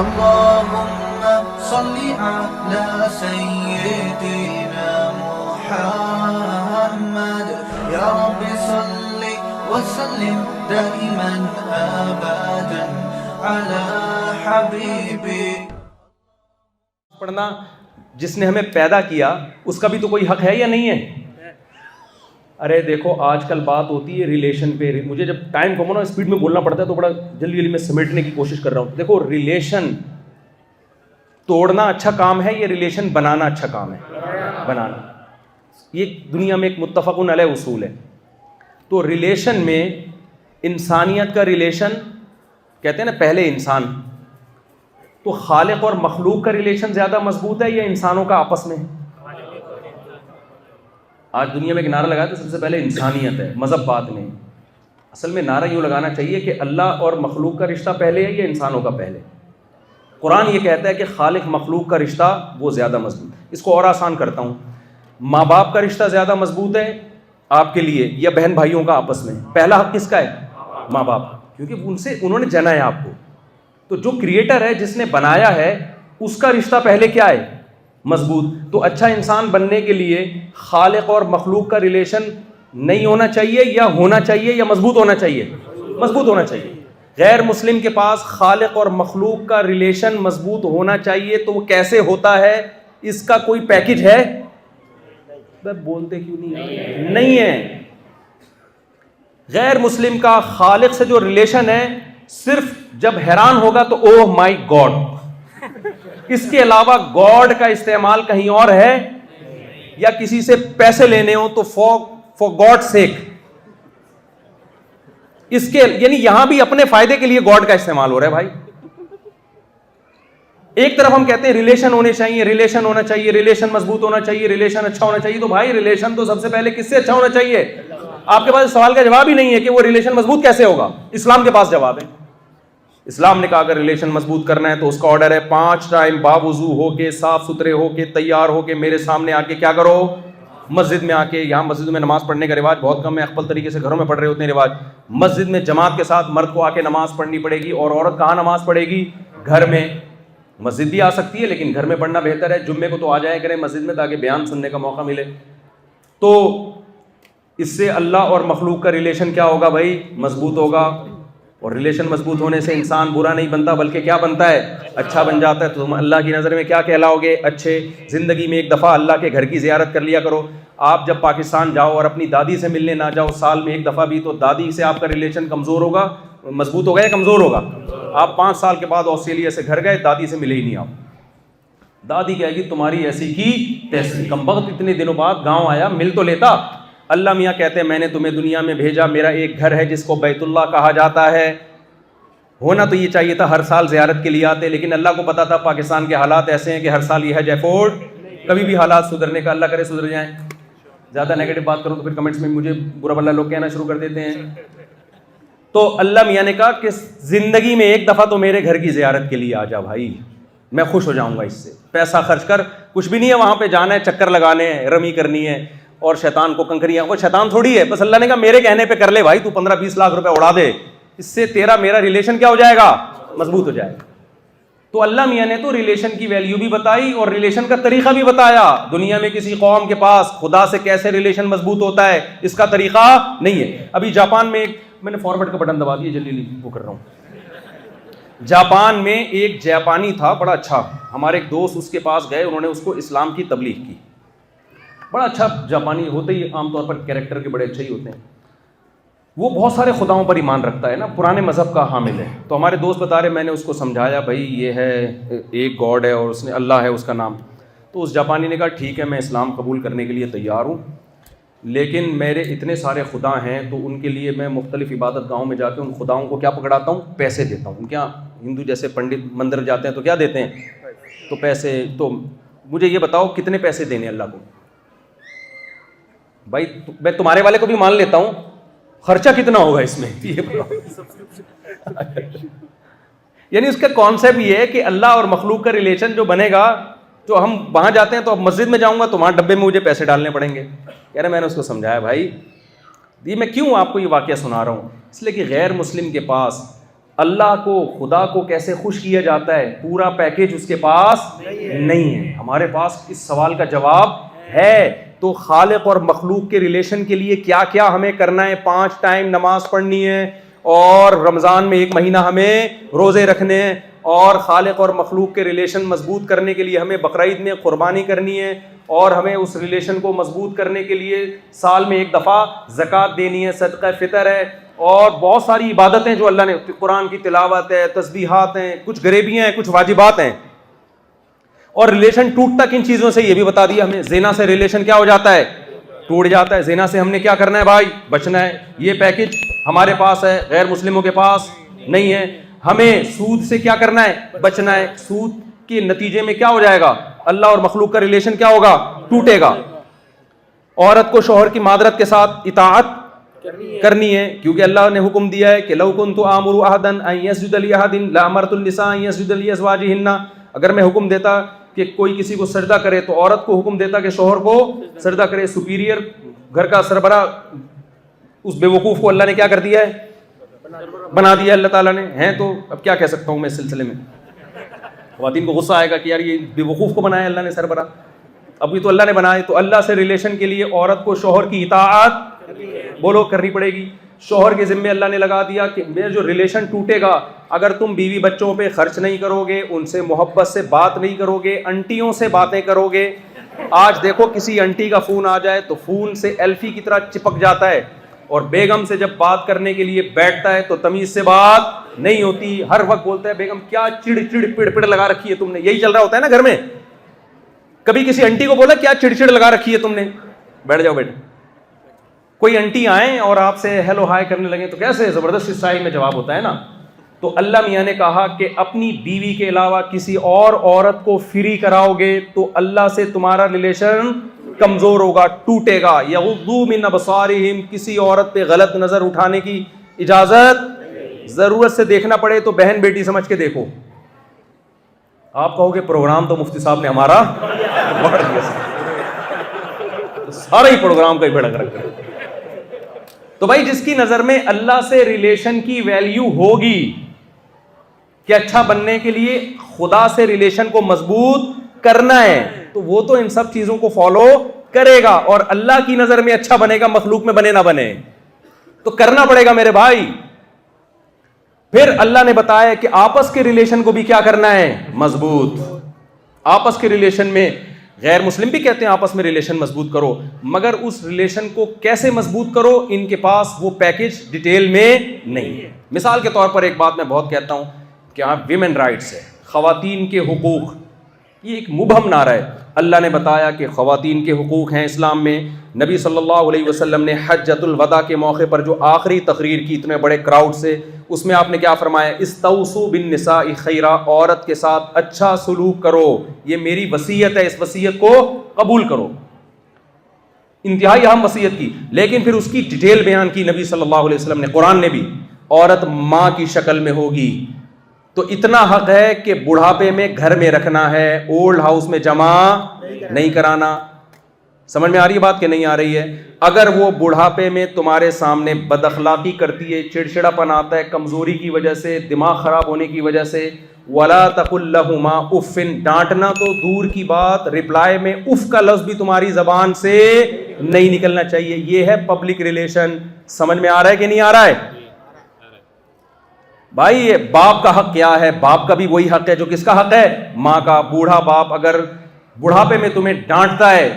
اللهم صل على سيدنا محمد يا رب صل وسلم دائما ابدا على حبيبي. پڑھنا جس نے ہمیں پیدا کیا اس کا بھی تو کوئی حق ہے یا نہیں ہے؟ ارے دیکھو آج کل بات ہوتی ہے ریلیشن پہ. مجھے جب ٹائم کم ہو نا اسپیڈ میں بولنا پڑتا ہے تو بڑا جلدی جلدی میں سمیٹنے کی کوشش کر رہا ہوں. دیکھو ریلیشن توڑنا اچھا کام ہے یا ریلیشن بنانا اچھا کام ہے؟ بنانا. یہ دنیا میں ایک متفق علیہ اصول ہے. تو ریلیشن میں انسانیت کا ریلیشن کہتے ہیں نا پہلے انسان, تو خالق اور مخلوق کا ریلیشن زیادہ مضبوط ہے یا انسانوں کا آپس میں؟ آج دنیا میں ایک نعرہ لگایا تو سب سے پہلے انسانیت ہے, مذہب بعد میں. اصل میں نعرہ یوں لگانا چاہیے کہ اللہ اور مخلوق کا رشتہ پہلے ہے یا انسانوں کا پہلے؟ قرآن یہ کہتا ہے کہ خالق مخلوق کا رشتہ وہ زیادہ مضبوط. اس کو اور آسان کرتا ہوں, ماں باپ کا رشتہ زیادہ مضبوط ہے آپ کے لیے یا بہن بھائیوں کا آپس میں؟ پہلا حق کس کا ہے؟ ماں باپ, کیونکہ انہوں نے جنا ہے آپ کو. تو جو کریٹر ہے جس نے بنایا ہے اس کا رشتہ پہلے کیا ہے؟ مضبوط. تو اچھا انسان بننے کے لیے خالق اور مخلوق کا ریلیشن نہیں ہونا چاہیے یا ہونا چاہیے یا مضبوط ہونا چاہیے؟ مضبوط ہونا چاہیے. غیر مسلم کے پاس خالق اور مخلوق کا ریلیشن مضبوط ہونا چاہیے, تو وہ کیسے ہوتا ہے؟ اس کا کوئی پیکج ہے؟ بولتے کیوں نہیں ہے. غیر مسلم کا خالق سے جو ریلیشن ہے صرف جب حیران ہوگا تو اوہ مائی گاڈ, اس کے علاوہ گاڈ کا استعمال کہیں اور ہے, یا کسی سے پیسے لینے ہو تو فار گاڈ سیک. اس کے یعنی یہاں بھی اپنے فائدے کے لیے گاڈ کا استعمال ہو رہا ہے بھائی. ایک طرف ہم کہتے ہیں ریلیشن ہونے چاہیے, ریلیشن ہونا چاہیے, ریلیشن مضبوط ہونا چاہیے, ریلیشن اچھا ہونا چاہیے. تو بھائی ریلیشن تو سب سے پہلے کس سے اچھا ہونا چاہیے؟ آپ کے پاس سوال کا جواب ہی نہیں ہے کہ وہ ریلیشن مضبوط کیسے ہوگا. اسلام کے پاس جواب ہے. اسلام نے کہا اگر ریلیشن مضبوط کرنا ہے تو اس کا آرڈر ہے 5 ٹائم باوضو ہو کے, صاف ستھرے ہو کے, تیار ہو کے میرے سامنے آ کے کیا کرو؟ مسجد میں آ کے. یہاں مسجد میں نماز پڑھنے کا رواج بہت کم ہے, اخبل طریقے سے گھروں میں پڑھ رہے ہوتے ہیں رواج. مسجد میں جماعت کے ساتھ مرد کو آ کے نماز پڑھنی پڑے گی, اور عورت کہاں نماز پڑھے گی؟ گھر میں. مسجد بھی آ سکتی ہے لیکن گھر میں پڑھنا بہتر ہے. جمعے کو تو آ جائے کریں مسجد میں تاکہ بیان سننے کا موقع ملے. تو اس سے اللہ اور مخلوق کا ریلیشن کیا ہوگا بھائی؟ مضبوط ہوگا. اور ریلیشن مضبوط ہونے سے انسان برا نہیں بنتا بلکہ کیا بنتا ہے؟ اچھا بن جاتا ہے. تو تم اللہ کی نظر میں کیا کہلاؤ گے؟ اچھے. زندگی میں ایک دفعہ اللہ کے گھر کی زیارت کر لیا کرو. آپ جب پاکستان جاؤ اور اپنی دادی سے ملنے نہ جاؤ سال میں ایک دفعہ بھی, تو دادی سے آپ کا ریلیشن کمزور ہوگا, مضبوط ہوگا یا کمزور ہوگا؟ آپ 5 سال کے بعد آسٹریلیا سے گھر گئے, دادی سے ملے ہی نہیں آپ. دادی کہے گی تمہاری ایسی کی تیسی, کمبخت اتنے دنوں بعد گاؤں آیا, مل تو لیتا. اللہ میاں کہتے ہیں میں نے تمہیں دنیا میں بھیجا, میرا ایک گھر ہے جس کو بیت اللہ کہا جاتا ہے. ہونا تو یہ چاہیے تھا ہر سال زیارت کے لیے آتے, لیکن اللہ کو پتا تھا پاکستان کے حالات ایسے ہیں کہ ہر سال یہ حج افورڈ کبھی بھی حالات سدھرنے کا, اللہ کرے سدھر جائیں. زیادہ نیگیٹو بات کروں تو پھر کمنٹس میں مجھے برا بھلا لوگ کہنا شروع کر دیتے ہیں. تو اللہ میاں نے کہا کہ زندگی میں ایک دفعہ تو میرے گھر کی زیارت کے لیے آ جا بھائی, میں خوش ہو جاؤں گا اس سے. پیسہ خرچ کر, کچھ بھی نہیں ہے وہاں پہ جانا ہے, چکر لگانے ہیں, رمی کرنی ہے اور شیطان کو کنکریاں. وہ شیطان تھوڑی ہے, بس اللہ نے کہا میرے کہنے پہ کر لے بھائی, تو 15-20 لاکھ روپے اڑا دے, اس سے تیرا میرا ریلیشن کیا ہو جائے گا؟ مضبوط ہو جائے گا. تو اللہ میاں نے تو ریلیشن کی ویلیو بھی بتائی اور ریلیشن کا طریقہ بھی بتایا. دنیا میں کسی قوم کے پاس خدا سے کیسے ریلیشن مضبوط ہوتا ہے اس کا طریقہ نہیں ہے. ابھی جاپان میں میں نے فارورڈ کا بٹن دبا دیا, جلدی وہ کر رہا ہوں. جاپان میں ایک جاپانی تھا بڑا اچھا, ہمارے ایک دوست اس کے پاس گئے, انہوں نے اس کو اسلام کی تبلیغ کی. بڑا اچھا جاپانی ہوتے ہی عام طور پر کیریکٹر کے بڑے اچھے ہی ہوتے ہیں. وہ بہت سارے خداؤں پر ایمان رکھتا ہے نا, پرانے مذہب کا حامل ہے. تو ہمارے دوست بتا رہے, میں نے اس کو سمجھایا بھائی یہ ہے ایک گاڈ ہے اور اس نے اللہ ہے اس کا نام. تو اس جاپانی نے کہا ٹھیک ہے میں اسلام قبول کرنے کے لیے تیار ہوں, لیکن میرے اتنے سارے خدا ہیں تو ان کے لیے میں مختلف عبادت گاہوں میں جا کے ان خداؤں کو کیا پکڑاتا ہوں؟ پیسے دیتا ہوں. کیا ہندو جیسے پنڈت مندر جاتے ہیں تو کیا دیتے ہیں؟ تو پیسے. تو مجھے یہ بتاؤ کتنے پیسے دینے اللہ کو؟ بھائی میں تمہارے والے کو بھی مان لیتا ہوں, خرچہ کتنا ہوگا اس میں یہ یعنی اس کا کانسیپٹ یہ ہے کہ اللہ اور مخلوق کا ریلیشن جو بنے گا, جو ہم وہاں جاتے ہیں تو اب مسجد میں جاؤں گا تو وہاں ڈبے میں مجھے پیسے ڈالنے پڑیں گے. کہہ رہے میں نے اس کو سمجھایا بھائی یہ میں کیوں آپ کو یہ واقعہ سنا رہا ہوں, اس لیے کہ غیر مسلم کے پاس اللہ کو, خدا کو کیسے خوش کیا جاتا ہے, پورا پیکیج اس کے پاس نہیں ہے. ہمارے پاس اس سوال کا جواب ہے. تو خالق اور مخلوق کے ریلیشن کے لیے کیا کیا ہمیں کرنا ہے؟ 5 ٹائم نماز پڑھنی ہے, اور رمضان میں 1 مہینہ ہمیں روزے رکھنے ہیں, اور خالق اور مخلوق کے ریلیشن مضبوط کرنے کے لیے ہمیں بقرعید میں قربانی کرنی ہے, اور ہمیں اس ریلیشن کو مضبوط کرنے کے لیے سال میں 1 دفعہ زکوٰۃ دینی ہے, صدقہ فطر ہے, اور بہت ساری عبادتیں جو اللہ نے, قرآن کی تلاوت ہے, تسبیحات ہیں, کچھ غریبیاں ہیں, کچھ واجبات ہیں. اور ریلیشن ٹوٹتا کن چیزوں سے یہ بھی بتا دیا ہمیں. زنا سے ریلیشن کیا ہو جاتا ہے؟ ٹوٹ جاتا ہے. زنا سے ہم نے کیا کرنا ہے بھائی؟ بچنا ہے. یہ پیکج ہمارے پاس ہے, غیر مسلموں کے پاس نہیں ہے. ہمیں سود سے کیا کرنا ہے؟ بچنا ہے. سود کے نتیجے میں کیا ہو جائے گا؟ اللہ اور مخلوق کا ریلیشن کیا ہوگا؟ ٹوٹے گا. عورت کو شوہر کی معذرت کے ساتھ اطاعت کرنی ہے, کیونکہ اللہ نے حکم دیا ہے کہ لو کنت آمر احدا ان یسجد لاحد لامرت النساء ان یسجد لازواجهن. اگر میں حکم دیتا کہ کوئی کسی کو سجدہ کرے تو عورت کو حکم دیتا کہ شوہر کو سجدہ کرے. سپیریئر, گھر کا سربراہ, اس بے وقوف کو اللہ نے کیا کر دیا ہے؟ بنا دیا اللہ تعالیٰ نے. ہیں تو اب کیا کہہ سکتا ہوں میں اس سلسلے میں. خواتین کو غصہ آئے گا کہ یار یہ بے وقوف کو بنایا اللہ نے سربراہ. ابھی تو اللہ نے بنائے. تو اللہ سے ریلیشن کے لیے عورت کو شوہر کی اطاعت بولو کرنی پڑے گی. شوہر کے ذمے اللہ نے لگا دیا کہ میرا جو ریلیشن ٹوٹے گا, اگر تم بیوی بچوں پہ خرچ نہیں کرو گے, ان سے محبت سے بات نہیں کرو گے, انٹیوں سے باتیں کرو گے. آج دیکھو کسی انٹی کا فون آ جائے تو فون سے ایلفی کی طرح چپک جاتا ہے, اور بیگم سے جب بات کرنے کے لیے بیٹھتا ہے تو تمیز سے بات نہیں ہوتی. ہر وقت بولتا ہے بیگم کیا چڑ چڑ پڑ پڑ لگا رکھی ہے تم نے. یہی چل رہا ہوتا ہے نا گھر میں. کبھی کسی انٹی کو بولا کیا چڑ چڑ لگا رکھی ہے تم نے؟ بیٹھ جاؤ بیٹے. کوئی انٹی آئیں اور آپ سے ہیلو ہائی کرنے لگیں تو کیسے زبردست اسٹائل میں جواب ہوتا ہے نا. تو اللہ میاں نے کہا کہ اپنی بیوی کے علاوہ کسی اور عورت کو فری کراؤ گے تو اللہ سے تمہارا ریلیشن کمزور ہوگا, ٹوٹے گا. یغضوا من ابصارہم, کسی عورت پہ غلط نظر اٹھانے کی اجازت, ضرورت سے دیکھنا پڑے تو بہن بیٹی سمجھ کے دیکھو. آپ کہو گے پروگرام تو مفتی صاحب نے ہمارا بڑھ دیا, سارا ہی پروگرام کا ہی بڑا رکھا. تو بھائی جس کی نظر میں اللہ سے ریلیشن کی ویلیو ہوگی کہ اچھا بننے کے لیے خدا سے ریلیشن کو مضبوط کرنا ہے, تو وہ تو ان سب چیزوں کو فالو کرے گا. اور اللہ کی نظر میں اچھا بنے گا, مخلوق میں بنے نہ بنے, تو کرنا پڑے گا میرے بھائی. پھر اللہ نے بتایا کہ آپس کے ریلیشن کو بھی کیا کرنا ہے؟ مضبوط. آپس کے ریلیشن میں غیر مسلم بھی کہتے ہیں آپس میں ریلیشن مضبوط کرو, مگر اس ریلیشن کو کیسے مضبوط کرو ان کے پاس وہ پیکج ڈیٹیل میں نہیں ہے. مثال کے طور پر ایک بات میں بہت کہتا ہوں کہ ہاں ویمن رائٹس ہے, خواتین کے حقوق, یہ ایک مبہم نعرہ ہے. اللہ نے بتایا کہ خواتین کے حقوق ہیں اسلام میں. نبی صلی اللہ علیہ وسلم نے حجۃ الوداع کے موقع پر جو آخری تقریر کی اتنے بڑے کراؤڈ سے, اس میں آپ نے کیا فرمایا؟ استوصوا بالنساء خیرا, عورت کے ساتھ اچھا سلوک کرو, یہ میری وصیت ہے, اس وصیت کو قبول کرو. انتہائی اہم وصیت کی, لیکن پھر اس کی ڈیٹیل بیان کی نبی صلی اللہ علیہ وسلم نے. قرآن نے بھی, عورت ماں کی شکل میں ہوگی تو اتنا حق ہے کہ بڑھاپے میں گھر میں رکھنا ہے, اولڈ ہاؤس میں جمع نہیں کرانا. سمجھ میں آ رہی ہے بات کہ نہیں آ رہی ہے؟ اگر وہ بڑھاپے میں تمہارے سامنے بد اخلاقی کرتی ہے, چڑچڑا پن آتا ہے کمزوری کی وجہ سے, دماغ خراب ہونے کی وجہ سے, وَلَا تَقُلْ لَهُمَا اُفٍّ, ڈانٹنا تو دور کی بات, رپلائی میں اف کا لفظ بھی تمہاری زبان سے نہیں نکلنا چاہیے. یہ ہے پبلک ریلیشن. سمجھ میں آ رہا ہے کہ نہیں آ رہا ہے بھائی؟ باپ کا حق کیا ہے؟ باپ کا بھی وہی حق ہے جو کس کا حق ہے؟ ماں کا. بوڑھا باپ اگر بڑھاپے میں تمہیں ڈانٹتا ہے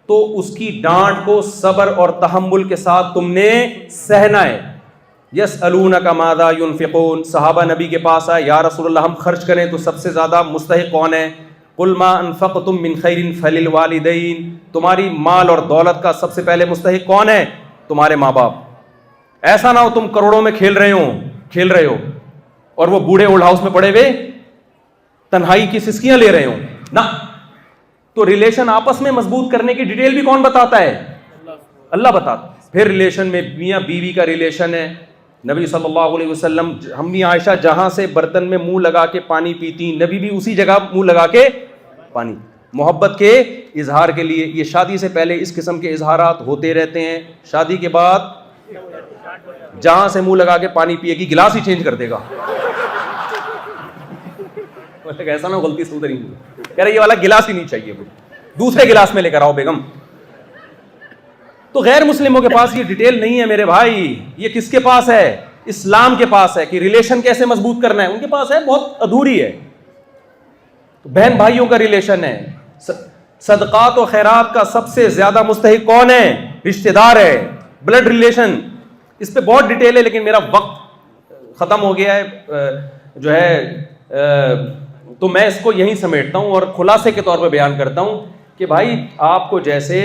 تو اس کی ڈانٹ کو صبر اور تحمل کے ساتھ تم نے سہنا ہے. یسألونک ماذا ینفقون, صحابہ نبی کے پاس آئے, یا رسول اللہ ہم خرچ کریں تو سب سے زیادہ مستحق کون ہے؟ قل ما انفقتم من خیر فللوالدین, تمہاری مال اور دولت کا سب سے پہلے مستحق کون ہے؟ تمہارے ماں باپ. ایسا نہ ہو تم کروڑوں میں کھیل رہے ہو اور وہ بوڑھے اولڈ ہاؤس میں پڑے ہوئے تنہائی کی سسکیاں لے رہے ہوں نہ. تو ریلیشن آپس میں مضبوط کرنے کی ڈیٹیل بھی کون بتاتا ہے؟ اللہ بتاتا. پھر ریلیشن میں میاں بیوی کا ریلیشن ہے. نبی صلی اللہ علیہ وسلم, امی عائشہ جہاں سے برتن میں منہ لگا کے پانی پیتی, نبی بھی اسی جگہ منہ لگا کے پانی, محبت کے اظہار کے لیے. یہ شادی سے پہلے اس قسم کے اظہارات ہوتے رہتے ہیں, شادی کے بعد جہاں سے منہ لگا کے پانی پیے گی گلاس ہی چینج کر دے گا. ایسا نہ غلطی سے ادھر ہی کہہ رہے یہ والا گلاس ہی نہیں چاہیے, دوسرے گلاس میں لے کر آؤ بیگم. تو غیر مسلموں کے پاس یہ ڈیٹیل نہیں ہے میرے بھائی. یہ کس کے پاس ہے؟ اسلام کے پاس ہے کہ ریلیشن کیسے مضبوط کرنا ہے. ان کے پاس ہے, بہت ادھوری ہے. تو بہن بھائیوں کا ریلیشن ہے. صدقات و خیرات کا سب سے زیادہ مستحق کون ہے؟ رشتہ دار ہے, بلڈ ریلیشن. اس پہ بہت ڈیٹیل ہے لیکن میرا وقت ختم ہو گیا ہے جو ہے, تو میں اس کو یہیں سمیٹتا ہوں اور خلاصے کے طور پہ بیان کرتا ہوں کہ بھائی آپ کو جیسے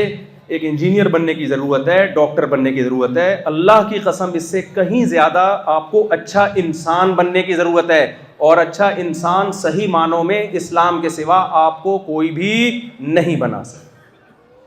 ایک انجینئر بننے کی ضرورت ہے, ڈاکٹر بننے کی ضرورت ہے, اللہ کی قسم اس سے کہیں زیادہ آپ کو اچھا انسان بننے کی ضرورت ہے. اور اچھا انسان صحیح معنوں میں اسلام کے سوا آپ کو کوئی بھی نہیں بنا سکتا.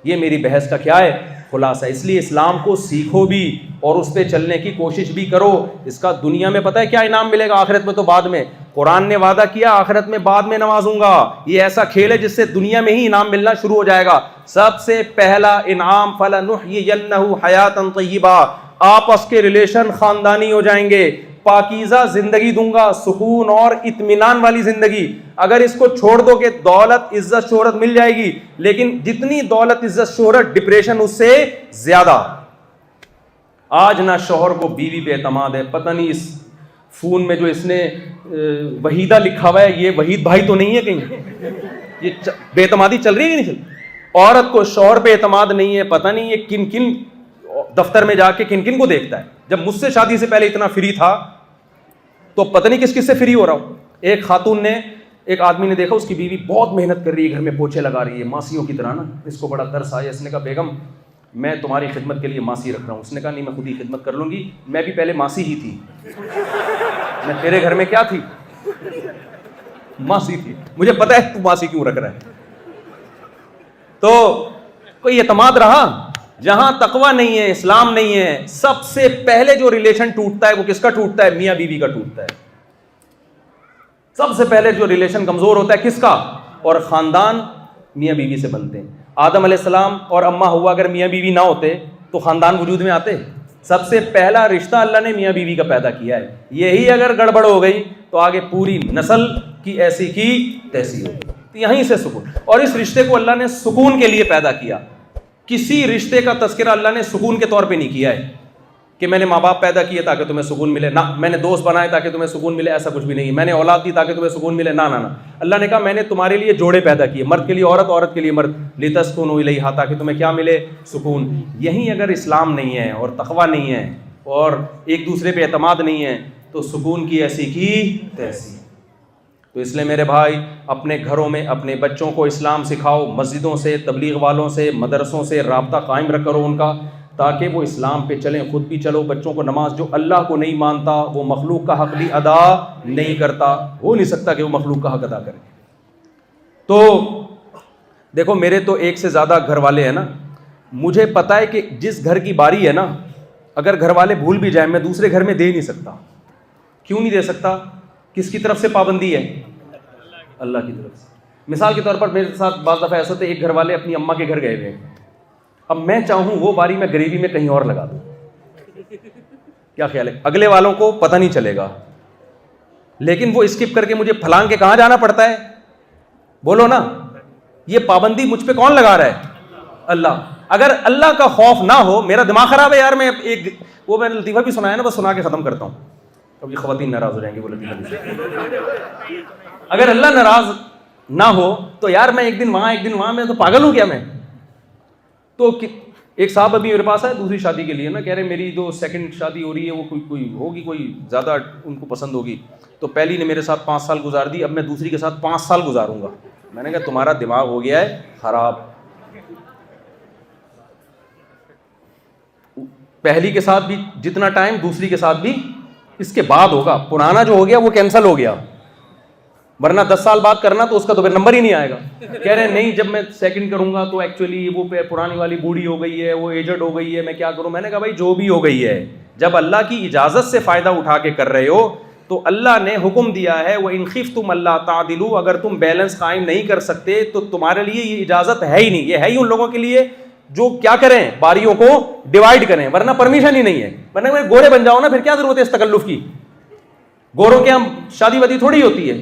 یہ میری بحث کا کیا ہے خلاصہ. اس لیے اسلام کو سیکھو بھی اور اس پہ چلنے کی کوشش بھی کرو. اس کا دنیا میں پتہ ہے کیا انعام ملے گا, آخرت میں تو بعد میں. قرآن نے وعدہ کیا آخرت میں بعد میں نوازوں گا. یہ ایسا کھیل ہے جس سے دنیا میں ہی انعام ملنا شروع ہو جائے گا. سب سے پہلا انعام فَلَنُحْيِيَنَّهُ حَيَاةً طَيِّبَةً, آپس کے ریلیشن خاندانی ہو جائیں گے. پاکیزہ زندگی دوں گا, سکون اور اطمینان والی زندگی. اگر اس کو چھوڑ دو کہ دولت عزت شہرت مل جائے گی, لیکن جتنی دولت عزت شہرت ڈپریشن اس سے زیادہ. آج نہ شوہر کو بیوی پہ اعتماد ہے. پتہ نہیں اس فون میں جو اس نے وحیدہ لکھا ہوا ہے یہ وحید بھائی تو نہیں ہے کہیں؟ یہ بے اعتمادی چل رہی ہے کہ نہیں چل رہی؟ عورت کو شوہر پہ اعتماد نہیں ہے. پتہ نہیں یہ کن کن دفتر میں جا کے کن کن کو دیکھتا ہے. جب مجھ سے شادی سے پہلے اتنا فری تھا تو پتہ نہیں کس کس سے فری ہو رہا ہوں. ایک خاتون نے, ایک آدمی نے دیکھا اس کی بیوی بہت محنت کر رہی ہے, گھر میں پوچھے لگا رہی ہے ماسیوں کی طرح نا. اس کو بڑا ترس آیا. اس نے کہا بیگم میں تمہاری خدمت کے لیے ماسی رکھ رہا ہوں. اس نے کہا نہیں میں خود ہی خدمت کر لوں گی, میں بھی پہلے ماسی ہی تھی. میں تیرے گھر میں کیا تھی؟ ماسی تھی. مجھے پتہ ہے تو ماسی کیوں رکھ رہا ہے. تو کوئی اعتماد رہا؟ جہاں تقویٰ نہیں ہے, اسلام نہیں ہے, سب سے پہلے جو ریلیشن ٹوٹتا ہے وہ کس کا ٹوٹتا ہے؟ میاں بیوی کا ٹوٹتا ہے. سب سے پہلے جو ریلیشن کمزور ہوتا ہے کس کا؟ اور خاندان میاں بیوی سے بنتے ہیں. آدم علیہ السلام اور اماں ہوا اگر میاں بیوی نہ ہوتے تو خاندان وجود میں آتے؟ سب سے پہلا رشتہ اللہ نے میاں بیوی کا پیدا کیا ہے. یہی اگر گڑبڑ ہو گئی تو آگے پوری نسل کی ایسی کی تیسی ہوگی. یہیں سے سکون. اور اس رشتے کو اللہ نے سکون کے لیے پیدا کیا. کسی رشتے کا تذکرہ اللہ نے سکون کے طور پہ نہیں کیا ہے کہ میں نے ماں باپ پیدا کیے تاکہ تمہیں سکون ملے. نہ میں نے دوست بنائے تاکہ تمہیں سکون ملے, ایسا کچھ بھی نہیں. میں نے اولاد دی تاکہ تمہیں سکون ملے, نہ. اللہ نے کہا میں نے تمہارے لیے جوڑے پیدا کیے, مرد کے لیے عورت, عورت کے لیے مرد, لتسکنوا الیہا, تاکہ تمہیں کیا ملے؟ سکون. یہیں اگر اسلام نہیں ہے اور تقویٰ نہیں ہے اور ایک دوسرے پہ اعتماد نہیں ہے تو سکون کی ایسی کی تیسی. تو اس لیے میرے بھائی اپنے گھروں میں اپنے بچوں کو اسلام سکھاؤ. مسجدوں سے, تبلیغ والوں سے, مدرسوں سے رابطہ قائم رکھ کرو ان کا, تاکہ وہ اسلام پہ چلیں. خود بھی چلو. بچوں کو نماز, جو اللہ کو نہیں مانتا وہ مخلوق کا حق بھی ادا نہیں کرتا, ہو نہیں سکتا کہ وہ مخلوق کا حق ادا کرے. تو دیکھو میرے تو ایک سے زیادہ گھر والے ہیں نا. مجھے پتہ ہے کہ جس گھر کی باری ہے نا, اگر گھر والے بھول بھی جائیں میں دوسرے گھر میں دے نہیں سکتا. کیوں نہیں دے سکتا؟ کس کی طرف سے پابندی ہے؟ اللہ کی طرف سے. مثال کے طور پر میرے ساتھ بعض دفعہ ایسا ہوتا ہے, ایک گھر والے اپنی اماں کے گھر گئے ہوئے ہیں. اب میں چاہوں وہ باری میں غریبی میں کہیں اور لگا دوں, کیا خیال ہے؟ اگلے والوں کو پتہ نہیں چلے گا, لیکن وہ اسکپ کر کے مجھے پھلان کے کہاں جانا پڑتا ہے؟ بولو نا. یہ پابندی مجھ پہ کون لگا رہا ہے؟ اللہ. اگر اللہ کا خوف نہ ہو, میرا دماغ خراب ہے یار. میں ایک وہ میں نے لطیفہ بھی سنایا نا, بس سنا کے ختم کرتا ہوں. اب یہ خواتین ناراض ہو جائیں گے وہ لطیفہ. اگر اللہ ناراض نہ ہو تو یار میں ایک دن وہاں میں تو پاگل ہوں کیا میں؟ تو ایک صاحب ابھی میرے پاس ہے دوسری شادی کے لیے نا, کہہ رہے میری جو سیکنڈ شادی ہو رہی ہے وہ کوئی ہوگی, کوئی زیادہ ان کو پسند ہوگی. تو پہلی نے میرے ساتھ 5 سال گزار دی, اب میں دوسری کے ساتھ 5 سال گزاروں گا. میں نے کہا تمہارا دماغ ہو گیا ہے خراب. پہلی کے ساتھ بھی جتنا ٹائم, دوسری کے ساتھ بھی اس کے بعد ہوگا. پرانا جو ہو گیا وہ کینسل ہو گیا, ورنہ 10 سال بعد کرنا تو اس کا تو پھر نمبر ہی نہیں آئے گا. کہہ رہے ہیں نہیں جب میں سیکنڈ کروں گا تو ایکچولی وہ پرانی والی بوڑھی ہو گئی ہے, وہ ایجڈ ہو گئی ہے, میں کیا کروں؟ میں نے کہا بھائی جو بھی ہو گئی ہے, جب اللہ کی اجازت سے فائدہ اٹھا کے کر رہے ہو تو اللہ نے حکم دیا ہے وَإِنْ خِفْتُمْ أَلَّا تَعْدِلُوا, اگر تم بیلنس قائم نہیں کر سکتے تو تمہارے لیے یہ اجازت ہے ہی نہیں. یہ ہے ہی ان لوگوں کے لیے جو کیا کریں, باریوں کو ڈیوائڈ کریں, ورنہ پرمیشن ہی نہیں ہے. ورنہ گورے بن جاؤ نا, پھر کیا ضرورت ہے اس تکلف کی؟ گوروں کے ہم شادی وادی تھوڑی ہوتی ہے,